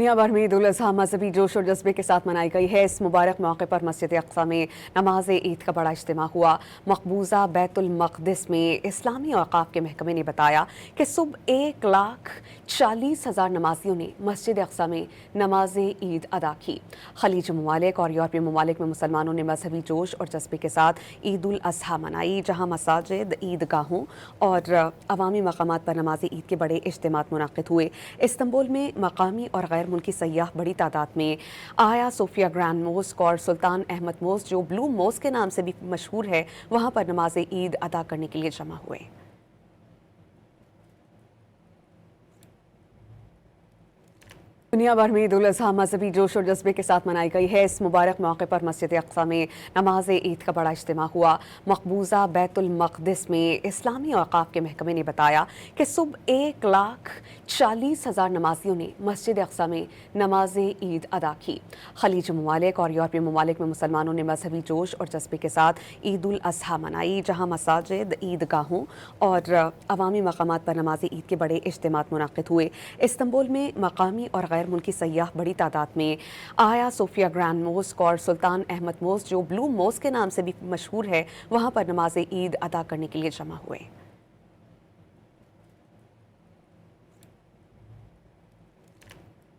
दुनिया भर में ईद उल अज़हा मजहबी जोश और जज्बे के साथ मनाई गई है। इस मुबारक मौके पर मस्जिद अक़सा में नमाज ईद का बड़ा इज्तिमा हुआ। मकबूजा बैतुल मक़दिस में इस्लामी औक़ाफ़ के महकमे ने बताया कि सुबह 1,40,000 नमाजियों ने मस्जिद अक़सा में नमाज ईद अदा की। खलीज ममालिक और यूरोपीय ममालिक में मुसलमानों ने मजहबी जोश और जज्बे के साथ ईद उल अज़हा मनाई, जहाँ मसाजिद, ईदगाहों और अवामी मकामात पर नमाज ईद के बड़े इज्तिमात मुनक़िद हुए। इस्तंबुल में मकामी और गैर मुल्की सय्याह बड़ी तादाद में आया सोफिया ग्रैंड मोस्क और सुल्तान अहमद मोस्क, जो ब्लू मोस्क के नाम से भी मशहूर है, वहाँ पर नमाज ईद अदा करने के लिए जमा हुए। दुनिया भर में ईद उल अज़हा मजहबी जोश और जज्बे के साथ मनाई गई है। इस मुबारक मौके पर मस्जिद अक़सा में नमाज ईद का बड़ा इज्तिमा हुआ। मकबूजा बैतुल मक़दिस में इस्लामी औक़ाफ़ के महकमे ने बताया कि सुबह 1,40,000 नमाजियों ने मस्जिद अक़सा में नमाज ईद अदा की। खलीज ममालिक और यूरोपीय ममालिक में मुसलमानों ने मजहबी जोश और जज्बे के साथ ईद उल अज़हा मनाई, जहाँ मसाजिद, ईदगाहों और अवामी मकामात पर नमाज ईद के बड़े इज्तिमात मुनक़िद हुए। इस्तंबुल में मकामी और गैर मुल्की सय्याह बड़ी तादाद में आया सोफिया ग्रैंड मोस्क और सुल्तान अहमद मोस्क, जो ब्लू मोस्क के नाम से भी मशहूर है, वहाँ पर नमाज ईद अदा करने के लिए जमा हुए।